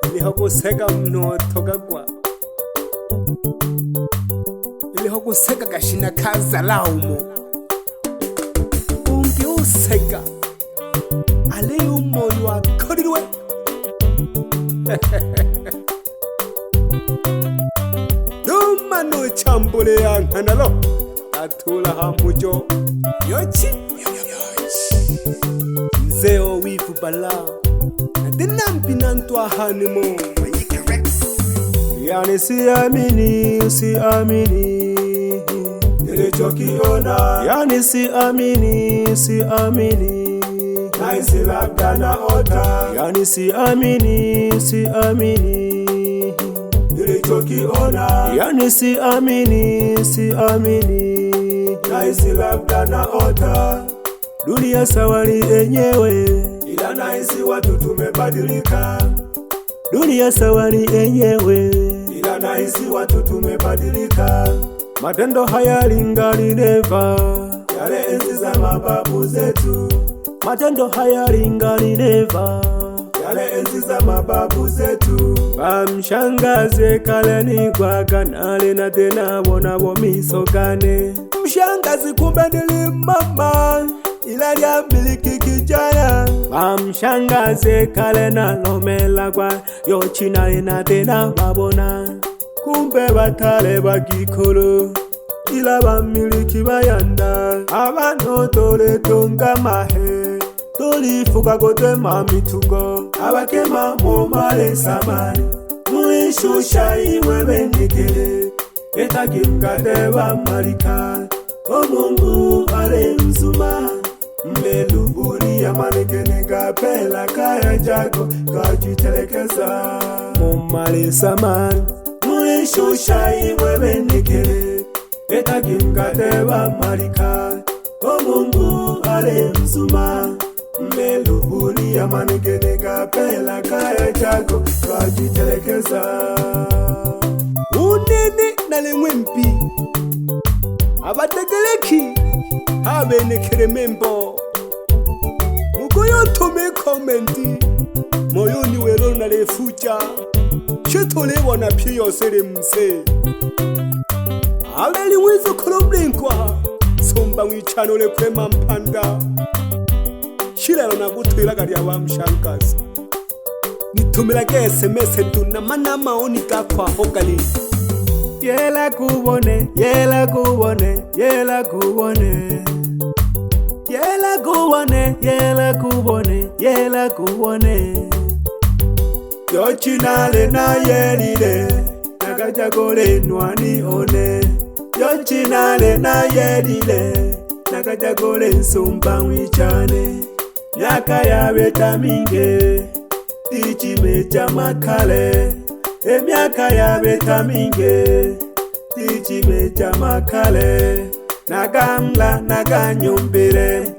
iliho kuseka mnoto gagwa, iliho kuseka gashina kaza laumo, ungi useka ale umoyo wakorirwe. Duma no chambule yankanalo atula hamujo Lyochi Nzeo wifu bala Nadinampi nantwa hanimo Manyika Rex. Yani siamini, siamini nilichokiona. Yani siamini, siamini naisi labda naota. Yani siamini, siamini nilichokiona. Yani siamini, siamini naisi labda naota. Dunia sawari enyewe, ila naisi watu tumebadilika. Dunia sawari enyewe, ila naisi watu tumebadilika. Matendo haya lingali neva, yale enzi za mababu zetu. Matendo haya lingali neva, yale enzi za mababu zetu. Wamshangazi kaleni kwa kanale na tena wana womisogane. Mshangazi kumbe nili mama, ila ya miliki kijana. Wamshangazi kalena lomela kwa Lyochi na tena babona. Kumbe batale bagikolo, ila bamiliki bayanda. Abano tole tonga mahe, tolifuka kote mamitugo. Abakema momale samani, muishusha iwe bendikele. Etagimgade bamalika, omungu ale mzuma. Mbeluburi ya manekene kapela kaya jago kajitelekeza. Momale samani, muishusha iwe bendikele. Etagimgade bamalika, omungu ale mzuma. Mbeluburi ya manekene kapela kaya jago kajitelekeza. Unene nalemwempi abategeleki abenekere membo. Mugoyo tome komenti moyoni wero nalefucha. Chetole wana piyo sere mse abeli wizo koloblenkwa somba mwichano le kwema mpanda. Shilero na gutwira gari ya Wamshangazi nitumira ke SMS tuna mana maoni kakwa hokali. Yela kubone, yela kubone, yela kubone. Yela kubone, yela kubone, yela kubone. Lyochi nale na yelile, nakajagole nwani one. Lyochi nale na yelile, nakajagole nsumba mwichane. Myaka ya beta minge, tichimecha makale. Emyaka ya beta minge, tichimecha makale. Nagamla naganyumbile,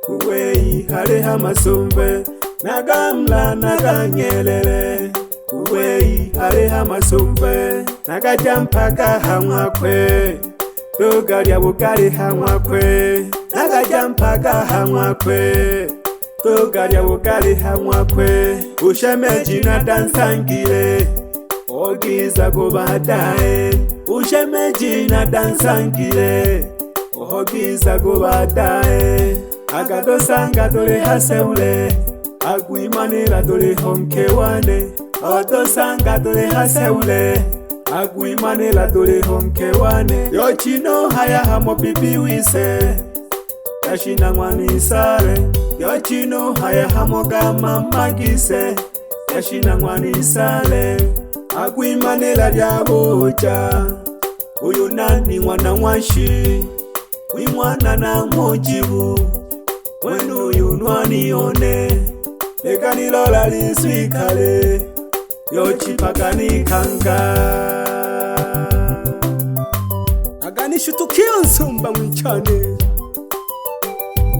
uwei hale hamasumbe. Nagamla naganyelele, uwei hale hamasumbe. Nagajampaka hamwakwe, togarya bukali hamwakwe. Nagajampaka hamwakwe, togarya bukali hamwakwe. Ushemeji na dansangile, ogiza gobadae. Ushemeji na dansangile, ogiza gobadae. Agadosanga dole haseule, aguimanira dole honkewane. Odosanga dole haseule, aguimanira dole honkewane. Lyochi no haya hamo bibi wise, yashina mwani sare. Lyochi no haya hamo gama magise, yashina mwani sare. Aguimanira lyaboja, uyu nani mwana mwashi. Wimwana na mojibu, wenu yunwani one. Lekani lola liswikale, Lyochi pakani kanga. Agani shutukio nsumba mwichane.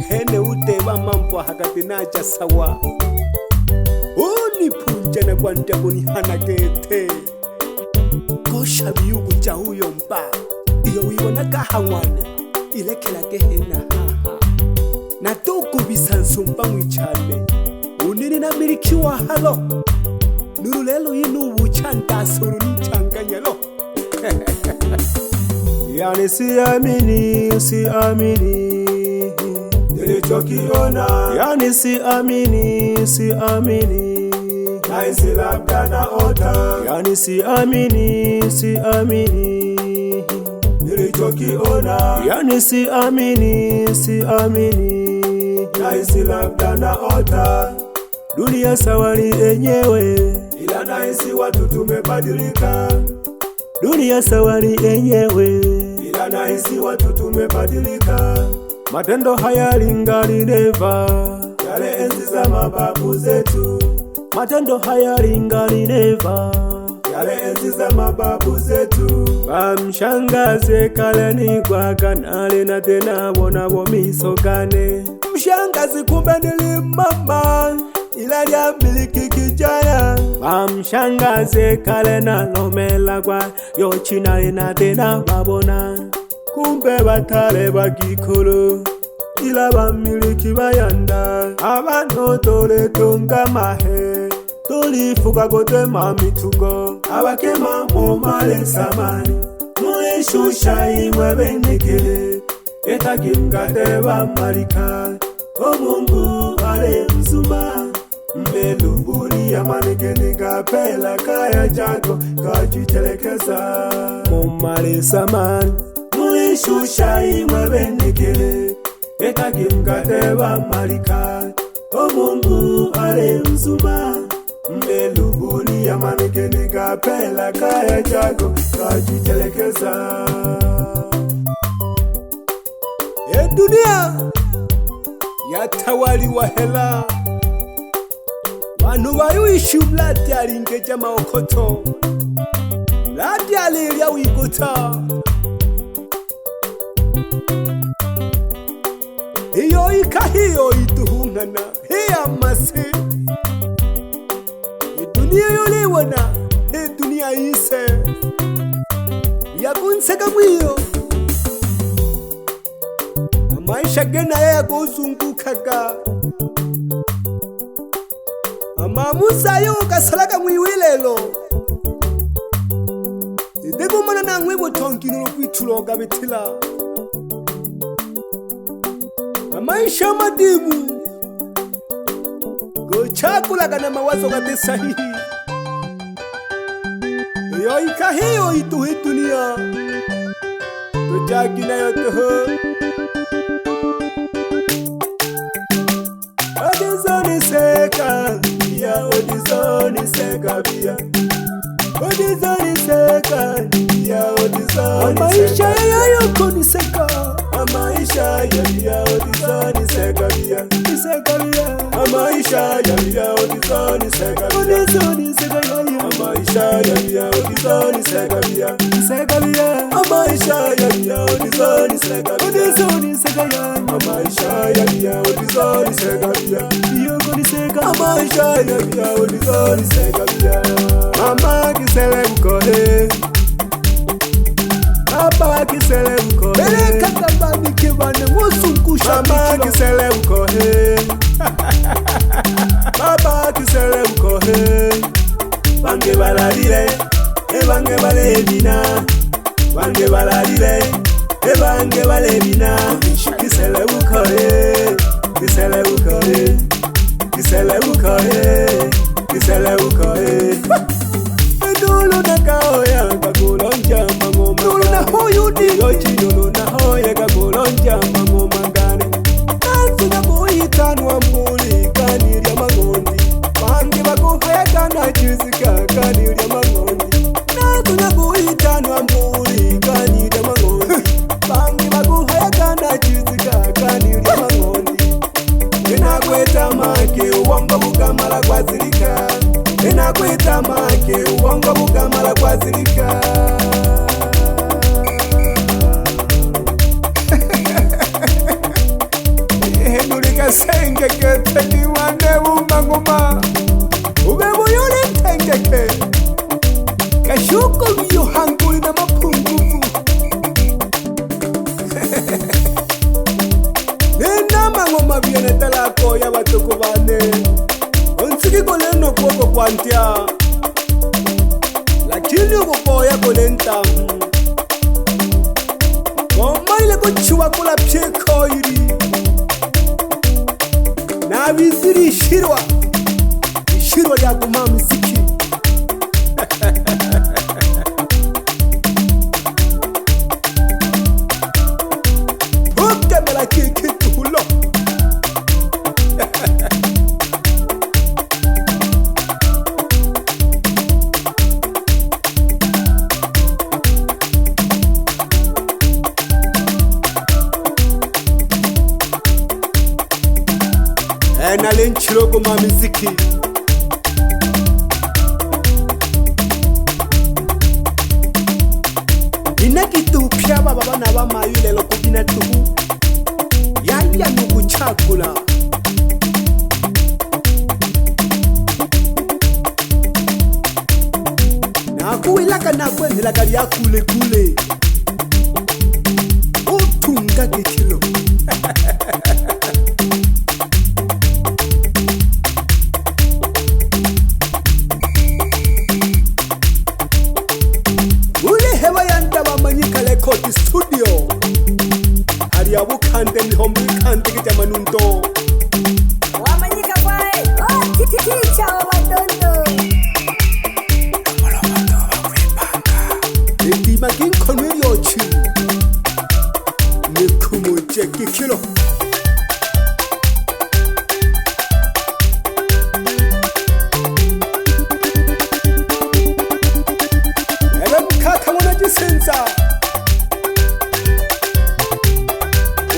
Hene uteba mampo hagati naja sawa. Uni punja na gwanda buni hanagete. Kosha biyugu cha huyo mba, iyo wiwana gahawane. Ilekela gehena haha. na tuku bisansumba mwichane unini na miliki wa halo nurulelo yinu wuchanta suru nichanganyalo. Yani siamini nilichokiona, yani siamini naisi labda naota, yani siamini nilichokiona, yani siamini naisi labda naota. Dunia sawari enyewe, ila naisi watu tumebadilika. Dunia sawari enyewe, ila naisi watu tumebadilika. Matendo haya lingali neva, yale enzi za mababu zetu. Matendo haya lingali neva, yale enzi za mababu zetu. Wamshangazi kale ni kwa kanale na tena wana miso gane. Mshangazi kumbe nili mama, ila ya miliki kijana. Wamshangazi kale na lomela kwa Lyochi na tena babona. Kumbe batale bagikolo, ila bamiliki bayanda. Abantu tole tunga mahe, tulifuka kote mamitugo. Abakema mumale samani, mulishusha imwe benekele. Etakimgate bamarika, omungu ale mzuma. Mbeluburi ya manekeni kapela kaya jako kajutelekeza. Mumale samani, mulishusha imwe benekele. Etakimgate bamarika, omungu ale mzuma. Mbeluburi ya manekeni kapela kaya jako kajutelekeza. Dunia yatawali wa hela, wanu wayuishi mlati alingeja maokoto, mlati alilia wikota. Hiyo ikahiyo ituhungana, hiya masi. Dunia yoliwana, dunia ise yakunseka mwiyo. Maisha gena ya kuzungukaga, amamusa yo kasalaka mwiwilelo. Idego mana na ngwe botonkino kwituloga betila. Maisha madimu go chakulaga na mawazo gate sahihi. Yo ikahiyo ituhi dunia, tujagina yotoho. Odizoni seka bia, odizoni seka bia, odizoni seka bia, odizoni. Maisha ya yoko ni seka, maisha ya bia, odizoni seka bia, seka bia. Maisha ya bia, odizoni seka bia, odizoni seka bia. Maisha ya bia, odizoni seka bia, seka bia. Maisha ya bia, odizoni seka bia, odizoni seka bia. Maisha ya bia, odizoni seka bia. Maisha ya bia, odizoni seka bia. Mama kisele mkole, papa kisele mkole. Beleka tabani kibane musunkusha. Mama kisele mkole, papa kisele mkole. Bange balalile, bange balebina. Bange balalile, bange balebina. Kisele mkole, kisele mkole. Kisele ukoe, kisele ukoe. Dulu na kaoya kakulonja mangoma. Dulu na hoyu di Lyochi dulu na hoya kakulonja mangoma ngane. Nansi na muhitanu wa mbuli kaniri ya mangondi. Bangi bakuhaya kana chizika kaniri ya mangondi. Nansi na muhitanu wa mbuli kaniri ya mangondi. Bangi bakuhaya kana chizika kaniri ya mangondi. Ninakweta make uwongo bukamala kwa zilika. Ninakweta make uwongo bukamala kwa zilika. nta ngomaile kuchiwa kula psheko iri na viziri ishirwa ya kumama siki ukemela kiki tulo nalenchiro kumama siki inakitupya baba bana bamayulelo kubina tuhu yaya nukuchakula nakuwilaka nakwenzelaka lyakulekule utunga kikilo Manyika Record Studio hari abukande mihombi kandi kijamanundo Wamanyika kwae titicha wabadondo amalobato bakwipanga ndima kinkono Lyochi nikumuje kikilo senza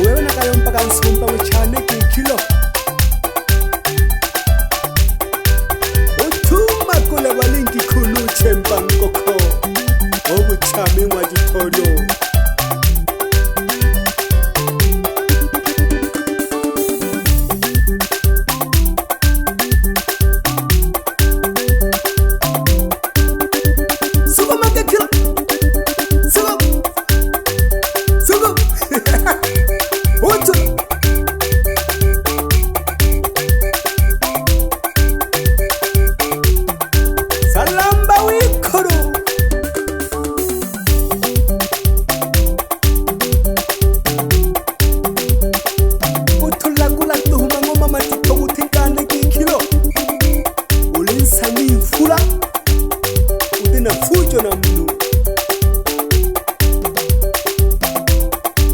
wewe nakayompa kansumpa wichane kikilo utuma kule balingi kulu chempa nkoko obuchami mwajitorio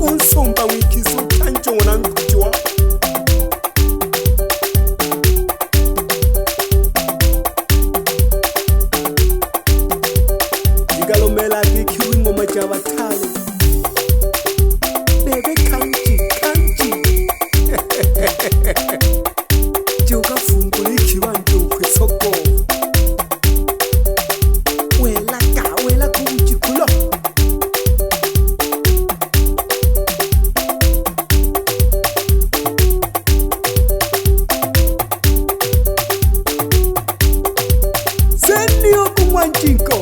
unsumba wikizo kanjo nankujwa igalomela kikiwi ngoma jabatalo bebe kanji joka fungula ikiwanjo kwesoko wela kujikulo Manyika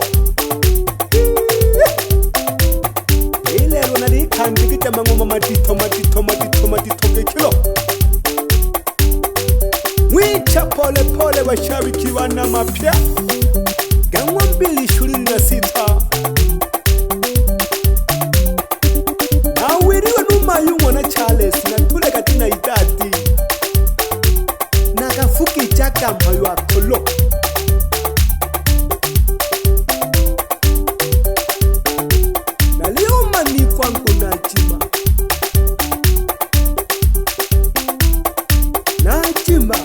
ilelo nalikhandi kijamangoma matito kekilo mwicha pole bashabiki bana mapya gangwa 2026 nawiriwe numayungwa na Charles natule katina idadi nakafuki chakamba yakolo kwangu najima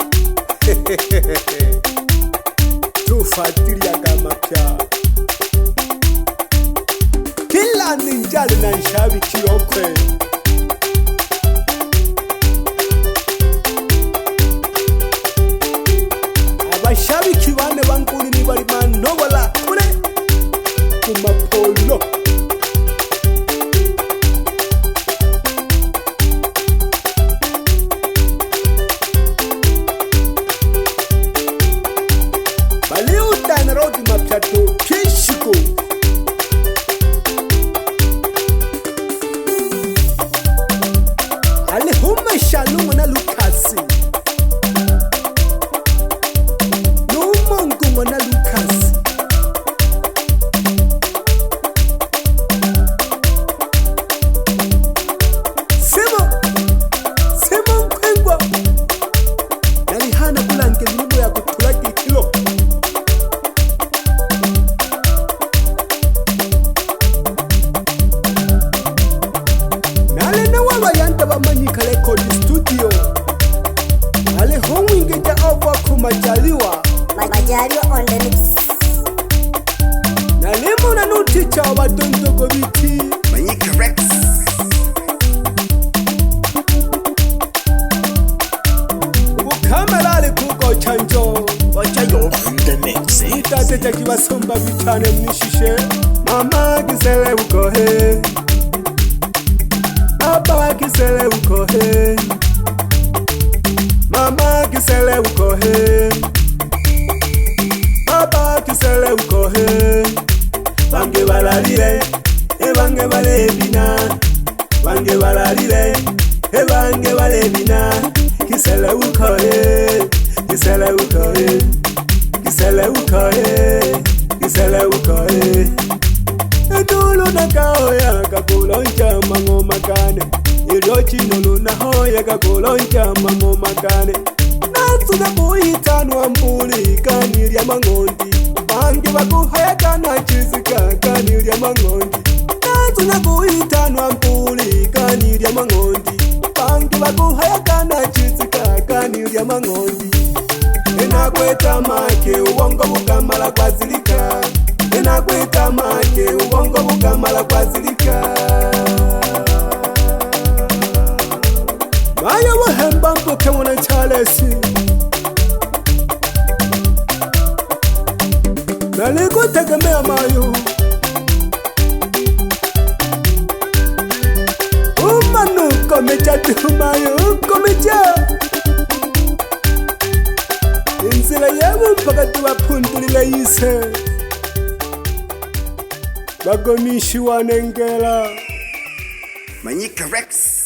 tufuatilia mapya kila ninjali na nshabiki okwe abashabiki bane bankuni ni bali manobola kule kumapolo Rodi mapyato kishiko Yari on the mix. Nalimu na nuti chawa tonto kobiti Manyika Rex. Ukamalale kuko chanjo Wachayo in the mix. Itate takiwa somba vitane mnishishe Mama kisele ukohe Baba kisele ukohe Mama kisele ukohe Baba kisele ukohe Bange balalire Ebange balebina Bange balalire Ebange balebina Kisele ukohe Kisele ukohe Kisele ukohe Kisele ukohe Edulu na kaoya kakuloncha mangoma kane Lyochi nulu na hoya kakuloncha mangoma kane Natsuga kuitanwa mbuli kanilya mangondi Bange bakuhaya kana chizika kanilya mangondi Natsuga kuitanwa mbuli kanilya mangondi Bange bakuhaya kana chizika kanilya mangondi Enakweta make uwongo bukamala kwazilika Enakweta make uwongo bukamala kwazilika Maya wahemba mpoke wana chalesi Naliku tegemea mayo Umanu komecha tumayo komecha Insila yebu mpaka tuwapundulile yise Bagomishi wanengela Manyika Rex.